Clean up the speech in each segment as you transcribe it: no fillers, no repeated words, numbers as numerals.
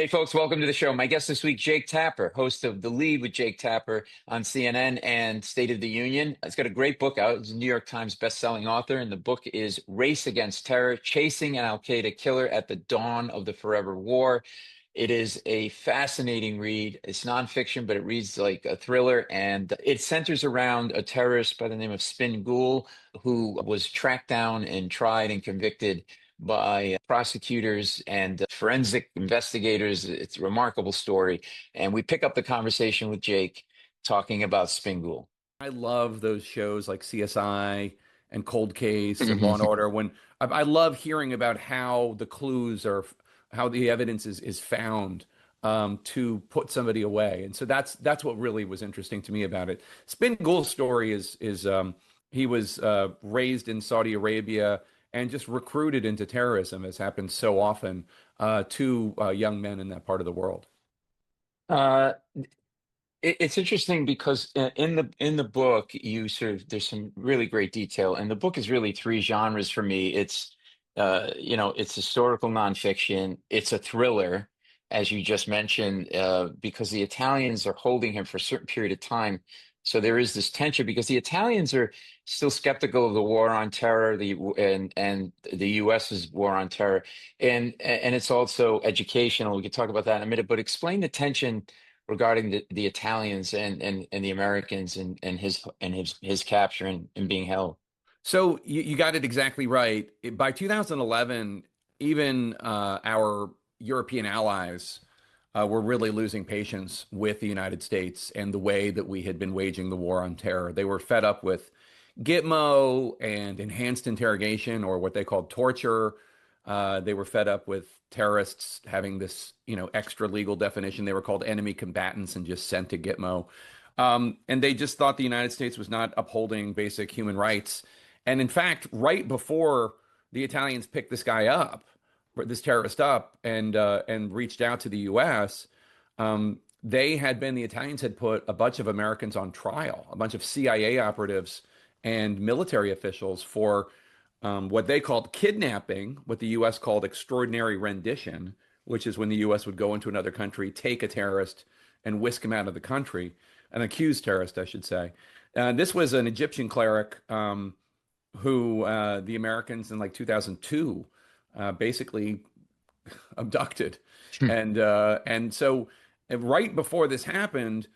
Hey, folks, welcome to the show. My guest this week, Jake Tapper, host of The Lead with Jake Tapper on CNN and State of the Union. He's got a great book out. He's a New York Times bestselling author, and the book is Race Against Terror, Chasing an Al-Qaeda Killer at the Dawn of the Forever War. It is a fascinating read. It's nonfiction, but it reads like a thriller, and it centers around a terrorist by the name of Spin Ghul, who was tracked down and tried and convicted by prosecutors and forensic investigators. It's a remarkable story. And we pick up the conversation with Jake talking about Spin Ghul. I love those shows like CSI and Cold Case and Law and Mhm. Order. When I love hearing about how the clues are, how the evidence is found to put somebody away, and so that's what really was interesting to me about it. Spin Ghul's story is he was raised in Saudi Arabia and just recruited into terrorism, as happens so often to young men in that part of the world. Uh, it's interesting because in the book you sort of there's some really great detail, and the book is really three genres for me. It's historical nonfiction, it's a thriller, as you just mentioned, because the Italians are holding him for a certain period of time. So there is this tension because the Italians are still skeptical of the war on terror, and the US's war on terror, and it's also educational. We could talk about that in a minute, but explain the tension regarding the Italians and the Americans and his capture and being held. So you got it exactly right. By 2011, even our European allies were really losing patience with the United States and the way that we had been waging the war on terror. They were fed up with Gitmo and enhanced interrogation, or what they called torture. They were fed up with terrorists having this, extra legal definition. They were called enemy combatants and just sent to Gitmo. And they just thought the United States was not upholding basic human rights. And in fact, right before the Italians picked this guy up, this terrorist up, and reached out to the U.S., the Italians had put a bunch of Americans on trial, a bunch of CIA operatives and military officials for what they called kidnapping, what the U.S. called extraordinary rendition, which is when the U.S. would go into another country, take a terrorist, and whisk him out of the country, an accused terrorist, I should say. This was an Egyptian cleric who the Americans in like 2002 basically abducted, and so right before this happened,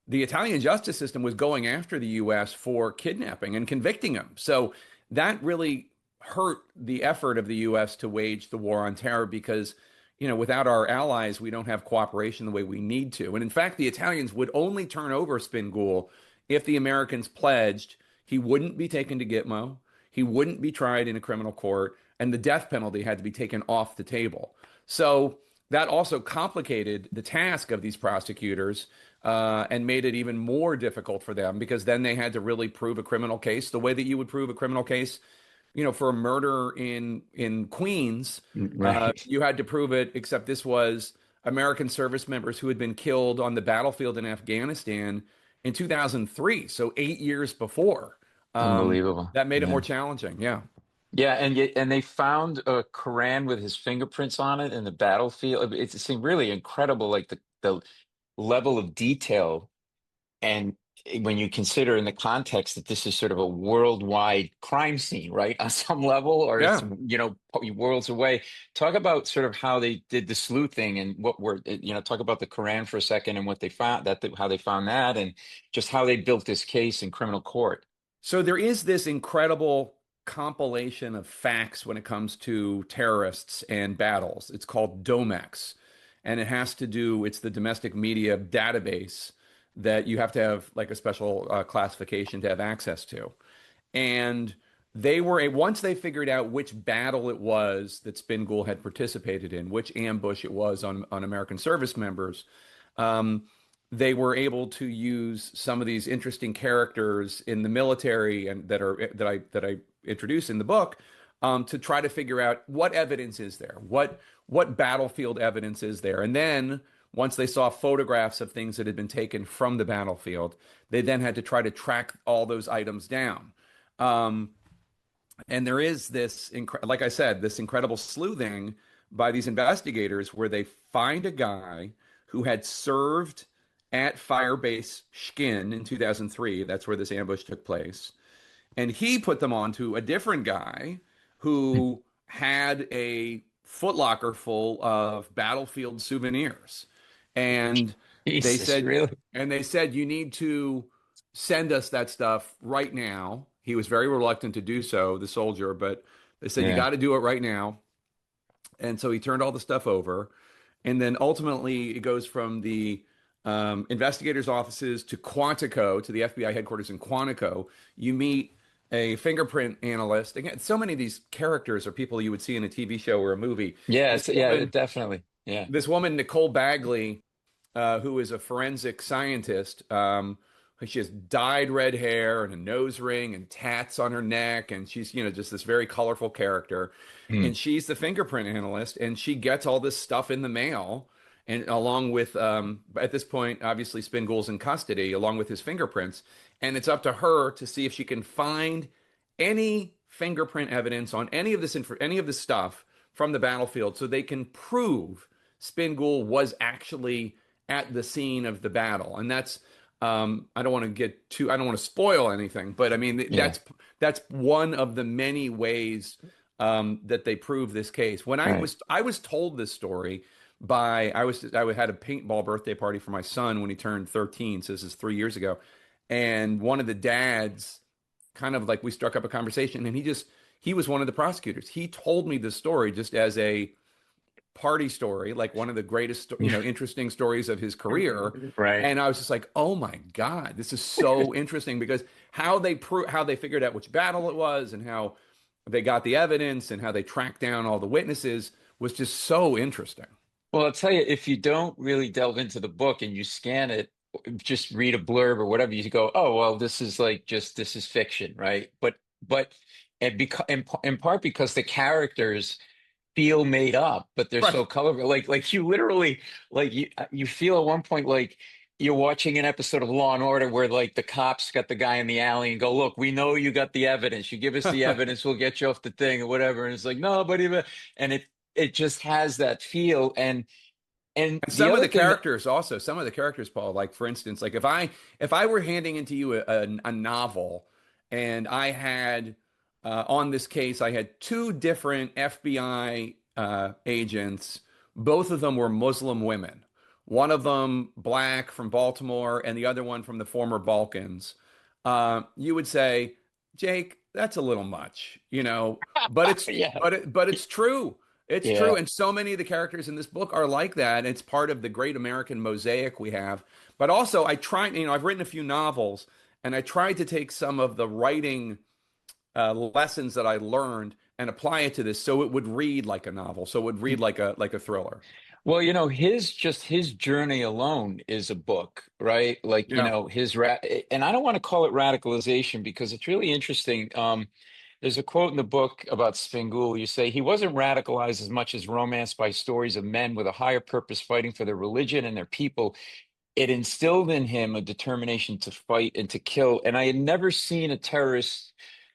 the Italian justice system was going after the U.S. for kidnapping and convicting him. So that really hurt the effort of the U.S. to wage the war on terror because, without our allies, we don't have cooperation the way we need to. And in fact, the Italians would only turn over Spin Ghul if the Americans pledged he wouldn't be taken to Gitmo, he wouldn't be tried in a criminal court, and the death penalty had to be taken off the table. So that also complicated the task of these prosecutors and made it even more difficult for them because then they had to really prove a criminal case the way that you would prove a criminal case, for a murder in Queens. Right. You had to prove it, except this was American service members who had been killed on the battlefield in Afghanistan in 2003, so 8 years before. Um, Unbelievable. that made it more Yeah. challenging. Yeah. Yeah, and they found a Quran with his fingerprints on it in the battlefield. It seemed really incredible, like the level of detail. And when you consider in the context that this is sort of a worldwide crime scene, right, on some level, or it's, Yeah. worlds away. Talk about sort of how they did the sleuthing and talk about the Quran for a second and what they found, how they found that, and just how they built this case in criminal court. So there is this incredible compilation of facts when it comes to terrorists and battles. It's called Domex, and it has to do, it's the domestic media database that you have to have like a special classification to have access to. And once they figured out which battle it was that Spin Ghul had participated in, which ambush it was on American service members, um, they were able to use some of these interesting characters in the military and that I introduce in the book to try to figure out what evidence is there, what battlefield evidence is there, and then once they saw photographs of things that had been taken from the battlefield, they then had to try to track all those items down. Um, and there is this, like I said, this incredible sleuthing by these investigators where they find a guy who had served at Firebase Shkin in 2003. That's where this ambush took place. And he put them on to a different guy who had a footlocker full of battlefield souvenirs. And they Jesus, said, really? you need to send us that stuff right now. He was very reluctant to do so, the soldier, but they said, you Yeah. got to do it right now. And so he turned all the stuff over. And then ultimately, it goes from the investigators' offices to Quantico, to the FBI headquarters in Quantico. You meet a fingerprint analyst. Again, so many of these characters are people you would see in a TV show or a movie. Yeah, This yeah, woman, definitely. Yeah. Nicole Bagley, who is a forensic scientist. She has dyed red hair and a nose ring and tats on her neck, and she's, just this very colorful character. Hmm. And she's the fingerprint analyst, and she gets all this stuff in the mail, and along with, at this point, obviously, Spin Ghul's in custody, along with his fingerprints, and it's up to her to see if she can find any fingerprint evidence on any of this stuff from the battlefield, so they can prove Spin Ghul was actually at the scene of the battle. And that's I don't want to I don't want to spoil anything, but I mean Yeah. that's one of the many ways that they prove this case. When Right. I was told this story by I had a paintball birthday party for my son when he turned 13, so this is 3 years ago, and one of the dads kind of like we struck up a conversation, and he was one of the prosecutors. He told me this story just as a party story, like one of the greatest, interesting stories of his career. Right. And I was just like, oh my God, this is so interesting because how they figured out which battle it was and how they got the evidence and how they tracked down all the witnesses was just so interesting. Well, I'll tell you, if you don't really delve into the book and you scan it, just read a blurb or whatever, you go, oh, well, this is like just this is fiction, right? But and because in part because the characters feel made up, but they're Right. so colorful. Like you literally like you feel at one point like you're watching an episode of Law and Order where like the cops got the guy in the alley and go, look, we know you got the evidence. You give us the evidence, we'll get you off the thing or whatever. And it's like, no, but even and it just has that feel. And And the other thing that some of the characters, Paul, like for instance, like if I were handing into you a novel and I had on this case, I had two different FBI agents, both of them were Muslim women. One of them black from Baltimore and the other one from the former Balkans. You would say, Jake, that's a little much, but yeah, it's true. It's true. yeah. And so many of the characters in this book are like that. It's part of the great American mosaic we have. But also, I've written a few novels and I tried to take some of the writing lessons that I learned and apply it to this so it would read like a novel. So it would read like a thriller. Well, his journey alone is a book, right? Like, Yeah. and I don't want to call it radicalization because it's really interesting. There's a quote in the book about Spin Ghul. You say he wasn't radicalized as much as romanced by stories of men with a higher purpose fighting for their religion and their people. It instilled in him a determination to fight and to kill. And I had never seen a terrorist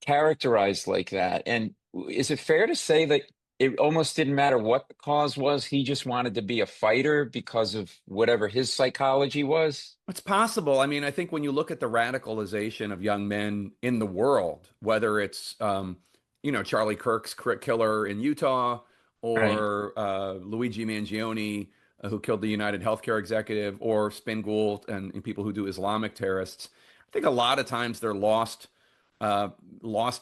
characterized like that. And is it fair to say that it almost didn't matter what the cause was? He just wanted to be a fighter because of whatever his psychology was? It's possible. I mean, I think when you look at the radicalization of young men in the world, whether it's Charlie Kirk's killer in Utah Right. or Luigi Mangione, who killed the United Healthcare executive, or Spin Ghul and people who do Islamic terrorists, I think a lot of times they're lost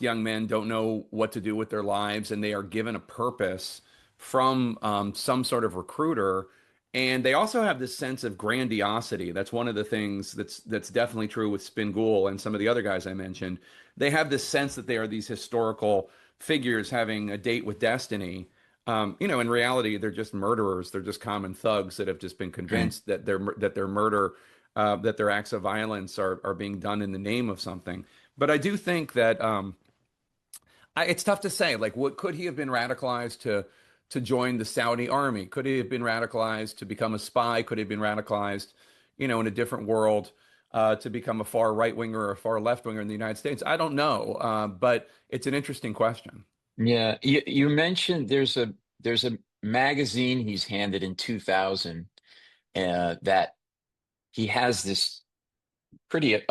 young men don't know what to do with their lives, and they are given a purpose from some sort of recruiter. And they also have this sense of grandiosity. That's one of the things that's definitely true with Spin Ghul and some of the other guys I mentioned. They have this sense that they are these historical figures having a date with destiny. In reality, they're just murderers. They're just common thugs that have just been Right. convinced that their murder, that their acts of violence are being done in the name of something. But I do think that it's tough to say. Like, what could he have been radicalized to join the Saudi army? Could he have been radicalized to become a spy? Could he have been radicalized, in a different world, to become a far right winger or a far left winger in the United States? I don't know, but it's an interesting question. Yeah, you mentioned there's a magazine he's handed in 2000, that he has this pretty,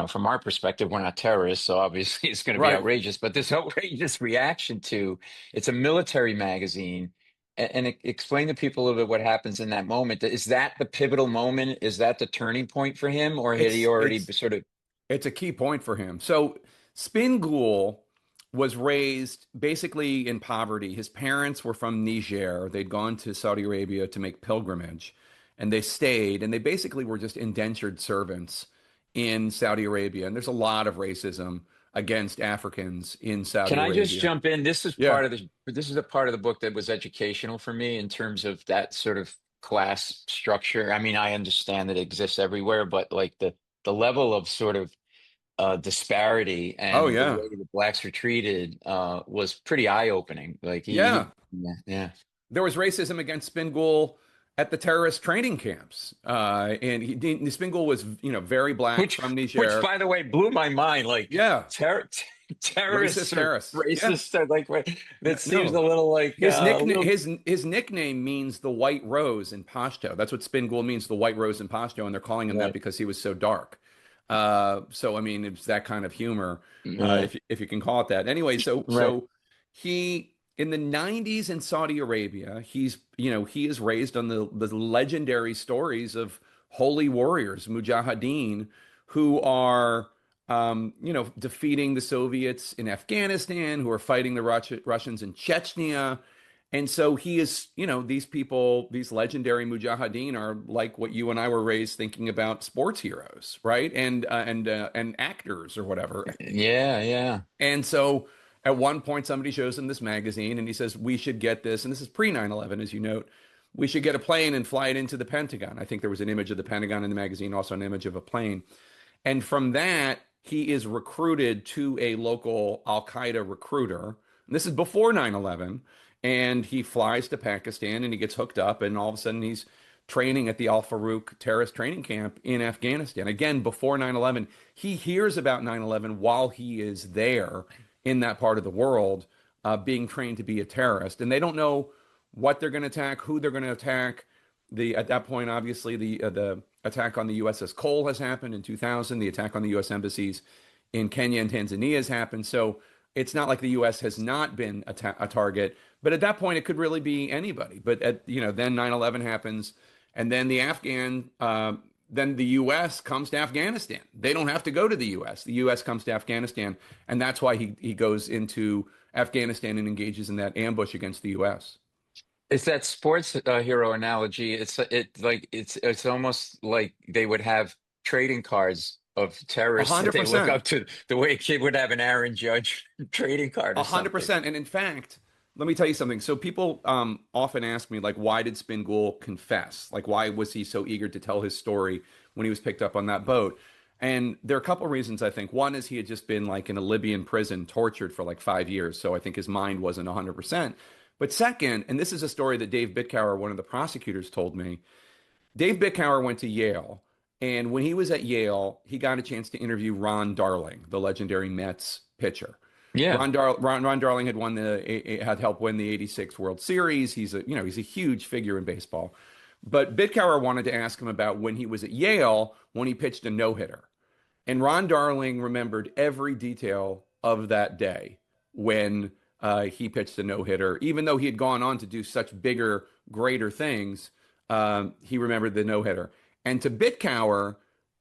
from our perspective, we're not terrorists, so obviously it's going to be Right. outrageous, but this outrageous reaction to it's a military magazine. And explain to people a little bit what happens in that moment. Is that the pivotal moment? Is that the turning point for him, or had he It's already it's sort of? it's a key point for him. So Spin Ghul was raised basically in poverty. His parents were from Niger. They'd gone to Saudi Arabia to make pilgrimage, and they stayed, and they basically were just indentured servants in Saudi Arabia. And there's a lot of racism against Africans in Can Saudi I just Arabia. jump in? Yeah. This is a part of the book that was educational for me in terms of that sort of class structure. I mean, I understand that it exists everywhere, but like the level of sort of disparity Oh and the yeah. way the blacks were treated was pretty eye-opening. Like Yeah. yeah, yeah. There was racism against Spin Ghul at the terrorist training camps, and Spin Ghul was, very black Which, from which, Niger. by the way, blew my mind. Like Yeah, terrorists racist or terrorists. Yeah, racists are like, that seems a no. little like His a nickname, little. his nickname means the white rose in Pashto. That's what Spin Ghul means, the white rose in Pashto, and they're calling him that Right. because he was so dark. So I mean, it's that kind of humor, Yeah. if you can call it that. Anyway, so Right. he in the 90s in Saudi Arabia, he is raised on the legendary stories of holy warriors, mujahideen, who are defeating the Soviets in Afghanistan, who are fighting the Russians in Chechnya. And so he is, these people, these legendary mujahideen are like what you and I were raised thinking about sports heroes, right? And actors or whatever. Yeah. Yeah. And so at one point, somebody shows him this magazine and he says, we should get this. And this is pre 9/11, as you note. We should get a plane and fly it into the Pentagon. I think there was an image of the Pentagon in the magazine, also an image of a plane. And from that, he is recruited to a local Al-Qaeda recruiter. And this is before 9/11. And he flies to Pakistan and he gets hooked up. And all of a sudden, he's training at the Al Farouk terrorist training camp in Afghanistan. Again, before 9/11, he hears about 9/11 while he is there in that part of the world, being trained to be a terrorist. And they don't know what they're going to attack, who they're going to attack. At that point, obviously, the attack on the USS Cole has happened in 2000. The attack on the U.S. embassies in Kenya and Tanzania has happened. So it's not like the U.S. has not been a target. But at that point, it could really be anybody. But then 9/11 happens, and then then the U.S. comes to Afghanistan. They don't have to go to the U.S. The U.S. comes to Afghanistan, and that's why he goes into Afghanistan and engages in that ambush against the U.S. It's that sports hero analogy. It's almost like they would have trading cards of A terrorists that hundred they look percent. up to, the way a kid would have an Aaron Judge trading card or A hundred something. percent. And in fact, let me tell you something. So people often ask me, like, why did Spin Ghul confess? Like, why was he so eager to tell his story when he was picked up on that boat? And there are a couple of reasons, I think. One is he had just been like in a Libyan prison, tortured for like 5 years. So I think his mind wasn't 100%. But second, and this is a story that Dave Bittkower, one of the prosecutors, told me. Dave Bittkower went to Yale. And when he was at Yale, he got a chance to interview Ron Darling, the legendary Mets pitcher. Yeah. Ron Darling had helped win the '86 World Series. He's a huge figure in baseball. But Bittkower wanted to ask him about when he was at Yale when he pitched a no hitter. And Ron Darling remembered every detail of that day when he pitched a no hitter, even though he had gone on to do such bigger, greater things. He remembered the no hitter. And to Bittkower,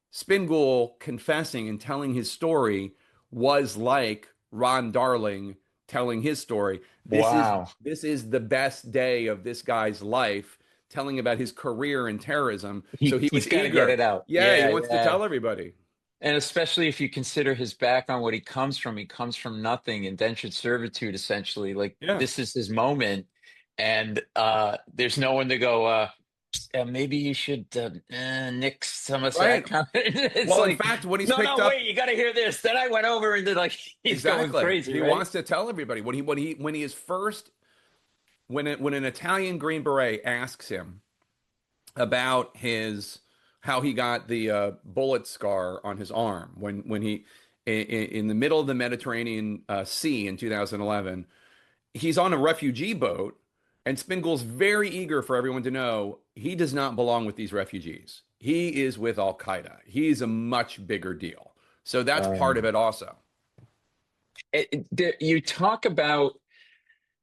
Spin Ghul confessing and telling his story was like Ron Darling telling his story. Wow. This is the best day of this guy's life, telling about his career in terrorism. So he He's was got to get eager. it out. Yeah, he Yeah, wants to yeah. tell everybody. And especially if you consider his background, what he comes from nothing, indentured servitude, essentially. Like Yeah. this is his moment, and there's no one to go. Maybe you should nix some of that Right. kind. It's Well, in like, fact, when he's no, picked no, up, wait, you got to hear this. Then I went over and did like he's going exactly, crazy, he right? wants to tell everybody when he is first when an Italian Green Beret asks him about his how he got the bullet scar on his arm when he in the middle of the Mediterranean Sea in 2011. He's on a refugee boat And Spin Ghul's very eager for everyone to know he does not belong with these refugees. He is with Al-Qaeda. He's a much bigger deal. So that's part of Um, it also. you talk about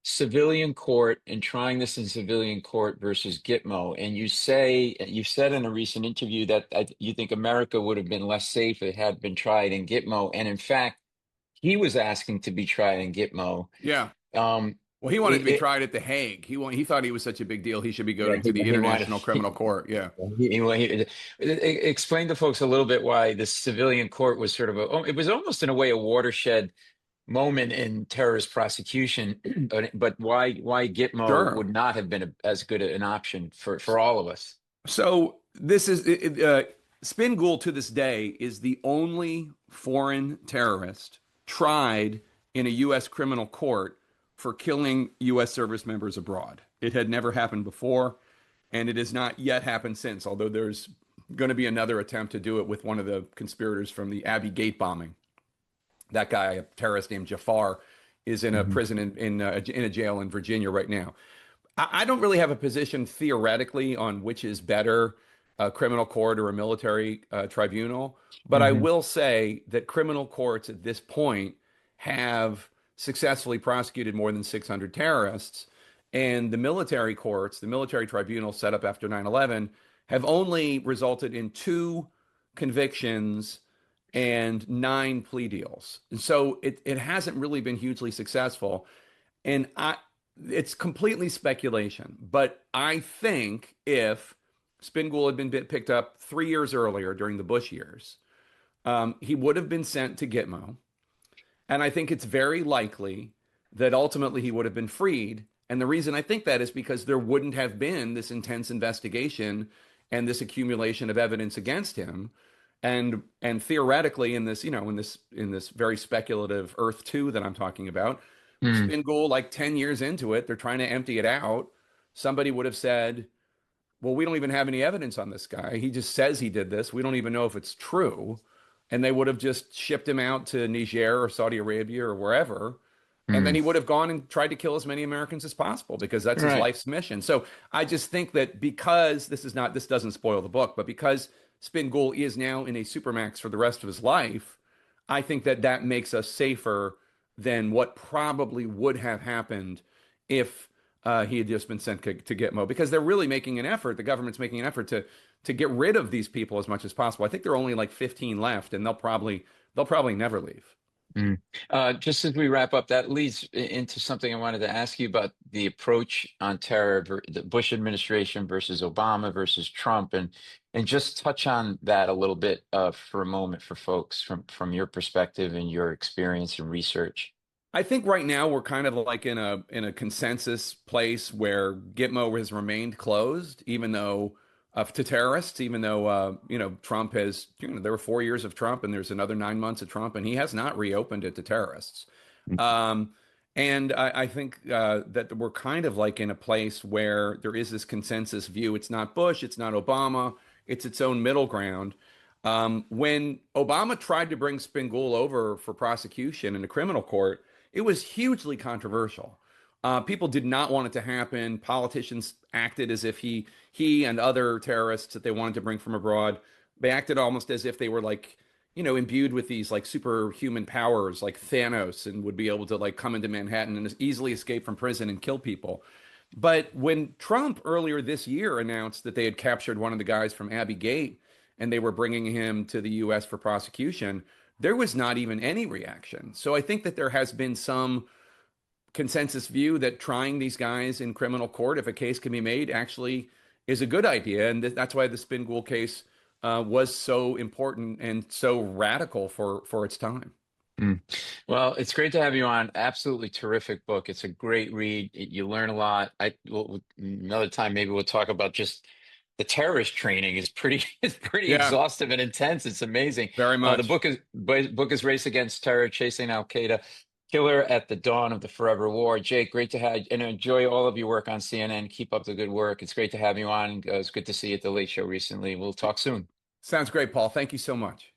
civilian court and trying this in civilian court versus Gitmo, and you said in a recent interview that you think America would have been less safe if it had been tried in Gitmo, and in fact, he was asking to be tried in Gitmo. Yeah. Um, Well, he wanted to it, be it, tried at The Hague. He thought he was such a big deal. He should be yeah, going to the he wanted. International Criminal Court. Yeah. Explain to folks a little bit why the civilian court was sort of it was almost in a way a watershed moment in terrorist prosecution, but why Gitmo Sure. would not have been as good an option for all of us. So this is Spin Ghul to this day is the only foreign terrorist tried in a U.S. criminal court for killing U.S. service members abroad. It had never happened before, and it has not yet happened since, although there's going to be another attempt to do it with one of the conspirators from the Abbey Gate bombing. That guy, a terrorist named Jafar, is in a Hmm. prison in a jail in Virginia right now. I don't really have a position theoretically on which is better, a criminal court or a military tribunal. But I Hmm. will say that criminal courts at this point have successfully prosecuted more than 600 terrorists. And the military courts, the military tribunals set up after 9/11, have only resulted in two convictions and nine plea deals. And so it hasn't really been hugely successful. And it's completely speculation, but I think if Spin Ghul had been picked up 3 years earlier during the Bush years, he would have been sent to Gitmo. And I think it's very likely that ultimately he would have been freed. And the reason I think that is because there wouldn't have been this intense investigation and this accumulation of evidence against him. And theoretically in this, in this very speculative Earth 2 that I'm talking about, Hmm. Spin Ghul, like 10 years into it, they're trying to empty it out. Somebody would have said, well, we don't even have any evidence on this guy. He just says he did this. We don't even know if it's true. And they would have just shipped him out to Niger or Saudi Arabia or wherever. And then Hmm. he would have gone and tried to kill as many Americans as possible because that's his Right. life's mission. So I just think that because this doesn't spoil the book, but because Spin Ghul is now in a supermax for the rest of his life, I think that that makes us safer than what probably would have happened if he had just been sent to Gitmo, because they're really making an effort. The government's making an effort to get rid of these people as much as possible. I think there are only like 15 left, and they'll probably never leave. Mm. Just as we wrap up, that leads into something I wanted to ask you about the approach on terror, the Bush administration versus Obama versus Trump, and just touch on that a little bit for a moment for folks from your perspective and your experience and research. I think right now we're kind of like in a consensus place where Gitmo has remained closed, even though to terrorists, even though Trump has, there were 4 years of Trump and there's another 9 months of Trump, and he has not reopened it to terrorists. Um, and I think that we're kind of like in a place where there is this consensus view. It's not Bush, it's not Obama, it's its own middle ground. When Obama tried to bring Spin Ghul over for prosecution in a criminal court, it was hugely controversial. People did not want it to happen. Politicians acted as if he and other terrorists that they wanted to bring from abroad, they acted almost as if they were like, imbued with these like superhuman powers like Thanos and would be able to like come into Manhattan and easily escape from prison and kill people. But when Trump earlier this year announced that they had captured one of the guys from Abbey Gate and they were bringing him to the US for prosecution, there was not even any reaction. So I think that there has been some consensus view that trying these guys in criminal court, if a case can be made, actually is a good idea. And that's why the Spin Ghul case was so important and so radical for its time. Mm. Well, it's great to have you on. Absolutely terrific book. It's a great read. You learn a lot. Another time maybe we'll talk about just the terrorist training is pretty it's pretty Yeah, exhaustive and intense. It's amazing. very The much. book is Race Against Terror: Chasing Al-Qaeda Killer at the Dawn of the Forever War. Jake, great to have and enjoy all of your work on CNN. Keep up the good work. It's great to have you on. It's good to see you at the Late Show recently. We'll talk soon. Sounds great, Paul. Thank you so much.